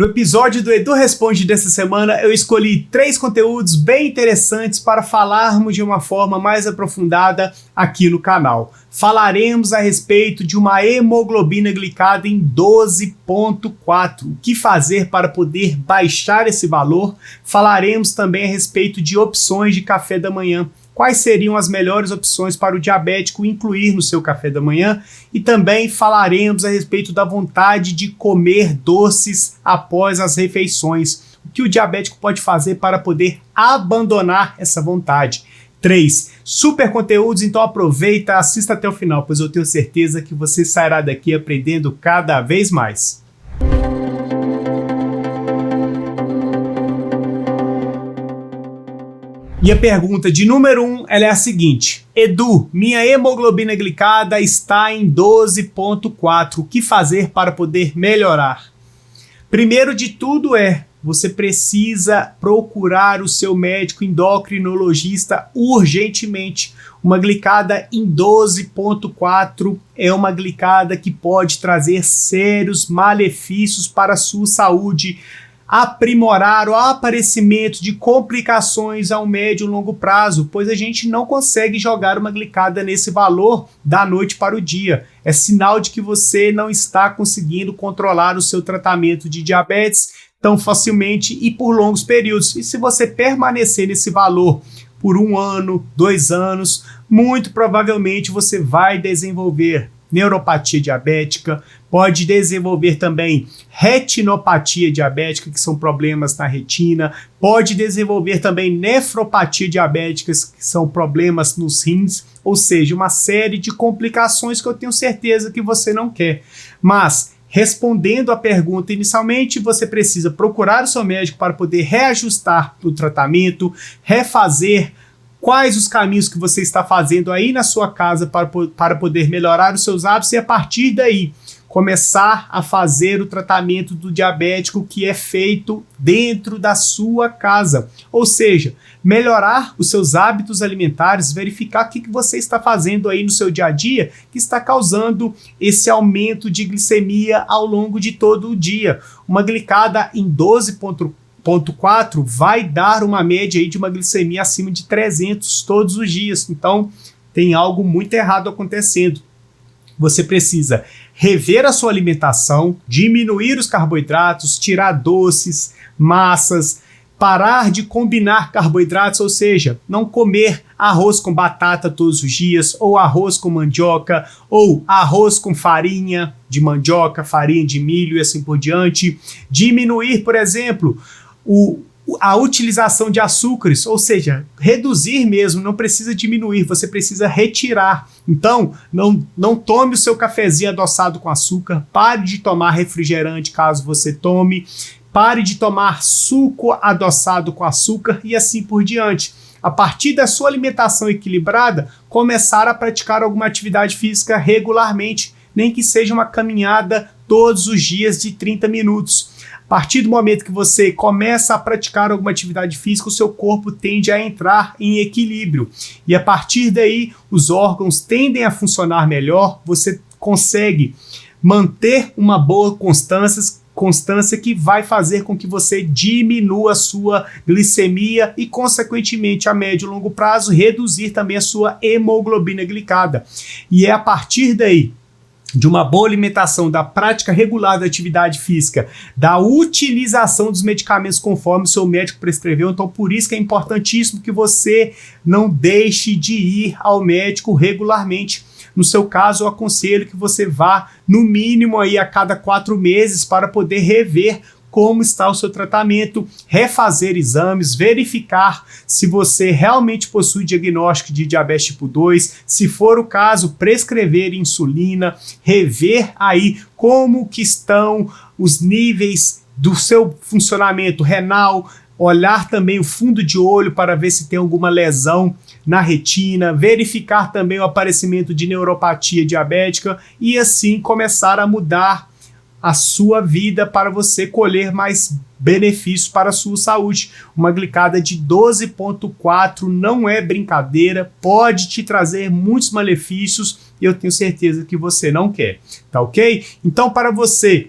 No episódio do Edu Responde dessa semana, eu escolhi 3 conteúdos bem interessantes para falarmos de uma forma mais aprofundada aqui no canal. Falaremos a respeito de uma hemoglobina glicada em 12,4. O que fazer para poder baixar esse valor? Falaremos também a respeito de opções de café da manhã. Quais seriam as melhores opções para o diabético incluir no seu café da manhã? E também falaremos a respeito da vontade de comer doces após as refeições. O que o diabético pode fazer para poder abandonar essa vontade? 3 super conteúdos, então aproveita, assista até o final, pois eu tenho certeza que você sairá daqui aprendendo cada vez mais. E a pergunta de número 1, ela é a seguinte: Edu, minha hemoglobina glicada está em 12,4. O que fazer para poder melhorar? Primeiro de tudo você precisa procurar o seu médico endocrinologista urgentemente. Uma glicada em 12,4 é uma glicada que pode trazer sérios malefícios para a sua saúde, aprimorar o aparecimento de complicações ao médio e longo prazo, pois a gente não consegue jogar uma glicada nesse valor da noite para o dia. É sinal de que você não está conseguindo controlar o seu tratamento de diabetes tão facilmente e por longos períodos. E se você permanecer nesse valor por 1 ano, 2 anos, muito provavelmente você vai desenvolver neuropatia diabética, pode desenvolver também retinopatia diabética, que são problemas na retina, pode desenvolver também nefropatia diabética, que são problemas nos rins, ou seja, uma série de complicações que eu tenho certeza que você não quer. Mas, respondendo à pergunta inicialmente, você precisa procurar o seu médico para poder reajustar o tratamento, refazer quais os caminhos que você está fazendo aí na sua casa para poder melhorar os seus hábitos e a partir daí começar a fazer o tratamento do diabético que é feito dentro da sua casa. Ou seja, melhorar os seus hábitos alimentares, verificar o que você está fazendo aí no seu dia a dia que está causando esse aumento de glicemia ao longo de todo o dia. Uma glicada em 12,4 vai dar uma média aí de uma glicemia acima de 300 todos os dias. Então, tem algo muito errado acontecendo. Você precisa rever a sua alimentação, diminuir os carboidratos, tirar doces, massas, parar de combinar carboidratos, ou seja, não comer arroz com batata todos os dias, ou arroz com mandioca, ou arroz com farinha de mandioca, farinha de milho e assim por diante. Diminuir, por exemplo, a utilização de açúcares, ou seja, reduzir mesmo, não precisa diminuir, você precisa retirar. Então, não tome o seu cafezinho adoçado com açúcar, pare de tomar refrigerante caso você tome, pare de tomar suco adoçado com açúcar e assim por diante. A partir da sua alimentação equilibrada, começar a praticar alguma atividade física regularmente, nem que seja uma caminhada todos os dias de 30 minutos. A partir do momento que você começa a praticar alguma atividade física, o seu corpo tende a entrar em equilíbrio. E a partir daí, os órgãos tendem a funcionar melhor, você consegue manter uma boa constância que vai fazer com que você diminua a sua glicemia e, consequentemente, a médio e longo prazo, reduzir também a sua hemoglobina glicada. E é a partir daí, de uma boa alimentação, da prática regular da atividade física, da utilização dos medicamentos conforme o seu médico prescreveu. Então, por isso que é importantíssimo que você não deixe de ir ao médico regularmente. No seu caso, eu aconselho que você vá no mínimo aí a cada 4 meses para poder rever como está o seu tratamento, refazer exames, verificar se você realmente possui diagnóstico de diabetes tipo 2, se for o caso, prescrever insulina, rever aí como que estão os níveis do seu funcionamento renal, olhar também o fundo de olho para ver se tem alguma lesão na retina, verificar também o aparecimento de neuropatia diabética e assim começar a mudar a sua vida para você colher mais benefícios para a sua saúde. Uma glicada de 12,4 não é brincadeira, pode te trazer muitos malefícios e eu tenho certeza que você não quer, tá ok? Então, para você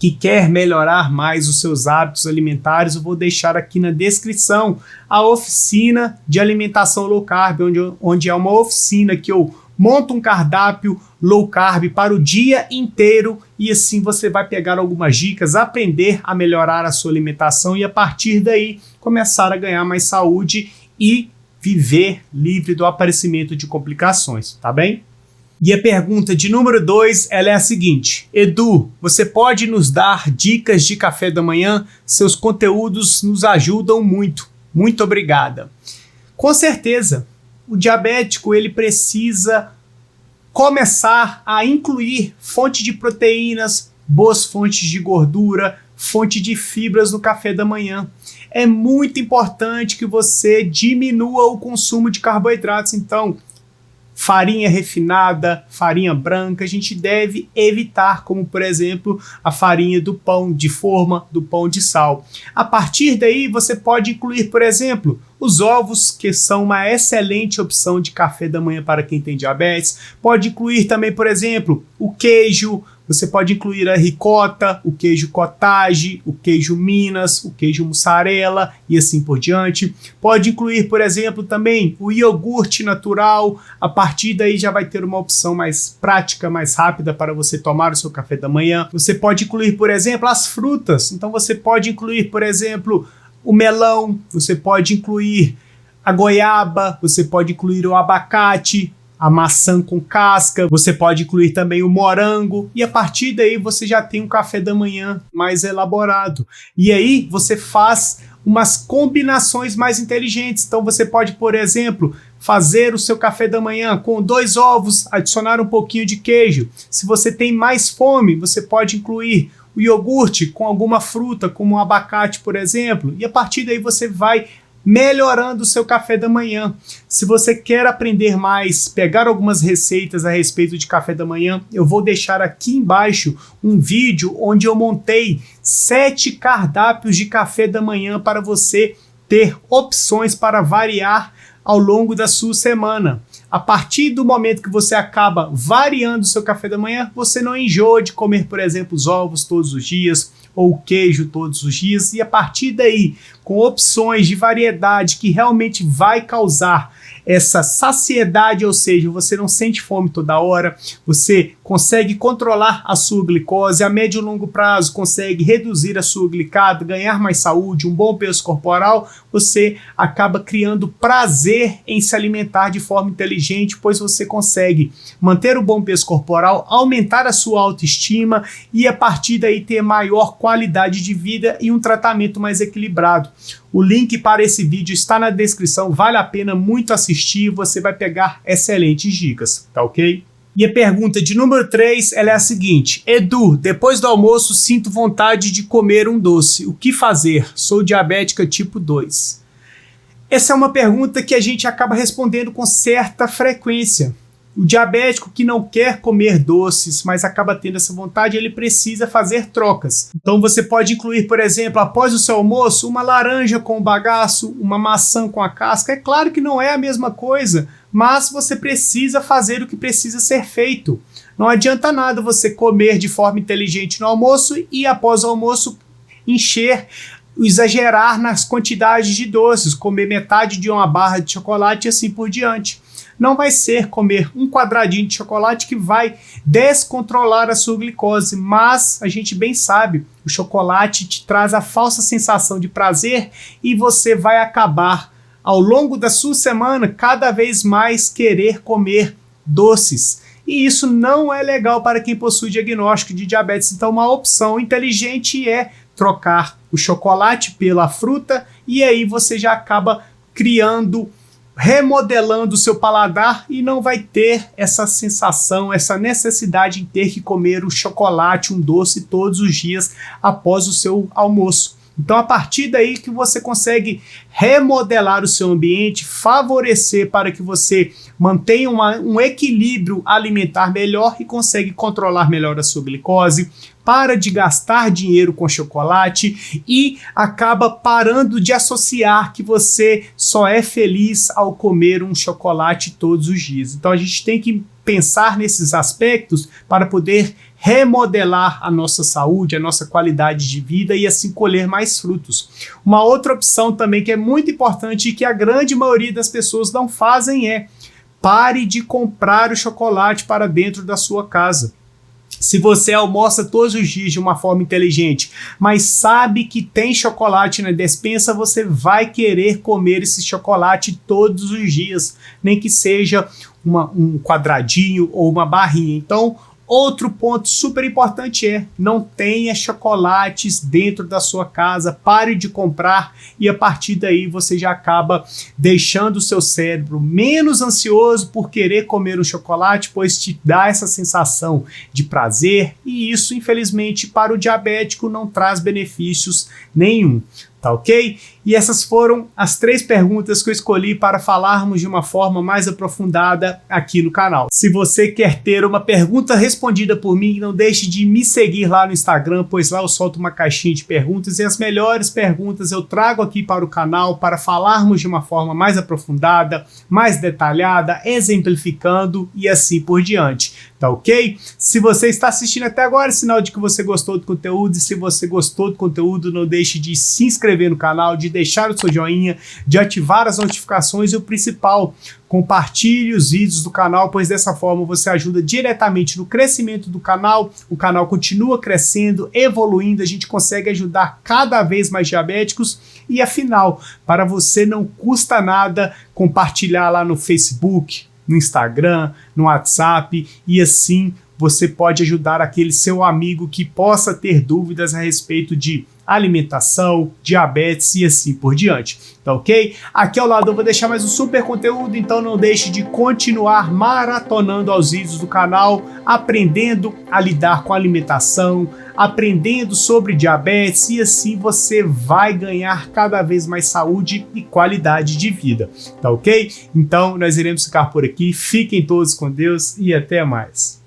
que quer melhorar mais os seus hábitos alimentares, eu vou deixar aqui na descrição a oficina de alimentação low carb, onde é uma oficina que eu monto um cardápio low carb para o dia inteiro e assim você vai pegar algumas dicas, aprender a melhorar a sua alimentação e a partir daí começar a ganhar mais saúde e viver livre do aparecimento de complicações, tá bem? E a pergunta de número 2, ela é a seguinte: Edu, você pode nos dar dicas de café da manhã? Seus conteúdos nos ajudam muito. Muito obrigada. Com certeza, o diabético ele precisa começar a incluir fonte de proteínas, boas fontes de gordura, fonte de fibras no café da manhã. É muito importante que você diminua o consumo de carboidratos, então farinha refinada, farinha branca, a gente deve evitar, como por exemplo a farinha do pão de forma, do pão de sal. A partir daí você pode incluir, por exemplo, os ovos, que são uma excelente opção de café da manhã para quem tem diabetes. Pode incluir também, por exemplo, o queijo. Você pode incluir a ricota, o queijo cottage, o queijo Minas, o queijo mussarela e assim por diante. Pode incluir, por exemplo, também o iogurte natural. A partir daí já vai ter uma opção mais prática, mais rápida para você tomar o seu café da manhã. Você pode incluir, por exemplo, as frutas. Então você pode incluir, por exemplo, o melão, você pode incluir a goiaba, você pode incluir o abacate, a maçã com casca, você pode incluir também o morango e a partir daí você já tem um café da manhã mais elaborado. E aí você faz umas combinações mais inteligentes. Então você pode, por exemplo, fazer o seu café da manhã com 2 ovos, adicionar um pouquinho de queijo. Se você tem mais fome, você pode incluir o iogurte com alguma fruta, como o abacate, por exemplo, e a partir daí você vai melhorando o seu café da manhã. Se você quer aprender mais, pegar algumas receitas a respeito de café da manhã, eu vou deixar aqui embaixo um vídeo onde eu montei 7 cardápios de café da manhã para você ter opções para variar ao longo da sua semana. A partir do momento que você acaba variando o seu café da manhã, você não enjoa de comer, por exemplo, os ovos todos os dias ou o queijo todos os dias e a partir daí, com opções de variedade que realmente vai causar essa saciedade, ou seja, você não sente fome toda hora, você consegue controlar a sua glicose, a médio e longo prazo consegue reduzir a sua glicada, ganhar mais saúde, um bom peso corporal, você acaba criando prazer em se alimentar de forma inteligente, pois você consegue manter o bom peso corporal, aumentar a sua autoestima e a partir daí ter maior qualidade de vida e um tratamento mais equilibrado. O link para esse vídeo está na descrição, vale a pena muito assistir, você vai pegar excelentes dicas, tá ok? E a pergunta de número 3, ela é a seguinte: Edu, depois do almoço sinto vontade de comer um doce, o que fazer? Sou diabética tipo 2. Essa é uma pergunta que a gente acaba respondendo com certa frequência. O diabético que não quer comer doces, mas acaba tendo essa vontade, ele precisa fazer trocas. Então você pode incluir, por exemplo, após o seu almoço, uma laranja com o bagaço, uma maçã com a casca. É claro que não é a mesma coisa, mas você precisa fazer o que precisa ser feito. Não adianta nada você comer de forma inteligente no almoço e após o almoço exagerar nas quantidades de doces, comer metade de uma barra de chocolate e assim por diante. Não vai ser comer um quadradinho de chocolate que vai descontrolar a sua glicose, mas a gente bem sabe, o chocolate te traz a falsa sensação de prazer e você vai acabar, ao longo da sua semana, cada vez mais querer comer doces. E isso não é legal para quem possui diagnóstico de diabetes. Então uma opção inteligente é trocar o chocolate pela fruta e aí você já acaba remodelando o seu paladar e não vai ter essa sensação, essa necessidade de ter que comer o chocolate, um doce todos os dias após o seu almoço. Então, a partir daí que você consegue remodelar o seu ambiente, favorecer para que você mantenha um equilíbrio alimentar melhor e consegue controlar melhor a sua glicose, para de gastar dinheiro com chocolate e acaba parando de associar que você só é feliz ao comer um chocolate todos os dias. Então, a gente tem que pensar nesses aspectos para poder remodelar a nossa saúde, a nossa qualidade de vida e assim colher mais frutos. Uma outra opção também que é muito importante e que a grande maioria das pessoas não fazem é: pare de comprar o chocolate para dentro da sua casa. Se você almoça todos os dias de uma forma inteligente, mas sabe que tem chocolate na despensa, você vai querer comer esse chocolate todos os dias, nem que seja um quadradinho ou uma barrinha. Então, outro ponto super importante é: não tenha chocolates dentro da sua casa, pare de comprar, e a partir daí você já acaba deixando o seu cérebro menos ansioso por querer comer um chocolate, pois te dá essa sensação de prazer, e isso, infelizmente, para o diabético não traz benefícios nenhum. Tá ok? E essas foram as 3 perguntas que eu escolhi para falarmos de uma forma mais aprofundada aqui no canal. Se você quer ter uma pergunta respondida por mim, não deixe de me seguir lá no Instagram, pois lá eu solto uma caixinha de perguntas e as melhores perguntas eu trago aqui para o canal para falarmos de uma forma mais aprofundada, mais detalhada, exemplificando e assim por diante. Tá ok? Se você está assistindo até agora, é sinal de que você gostou do conteúdo, e se você gostou do conteúdo, não deixe de se inscrever no canal, de deixar o seu joinha, de ativar as notificações e o principal, compartilhe os vídeos do canal, pois dessa forma você ajuda diretamente no crescimento do canal, o canal continua crescendo, evoluindo, a gente consegue ajudar cada vez mais diabéticos e afinal, para você não custa nada compartilhar lá no Facebook, no Instagram, no WhatsApp, e assim você pode ajudar aquele seu amigo que possa ter dúvidas a respeito de alimentação, diabetes e assim por diante, tá ok? Aqui ao lado eu vou deixar mais um super conteúdo, então não deixe de continuar maratonando aos vídeos do canal, aprendendo a lidar com a alimentação, aprendendo sobre diabetes, e assim você vai ganhar cada vez mais saúde e qualidade de vida, tá ok? Então nós iremos ficar por aqui, fiquem todos com Deus e até mais.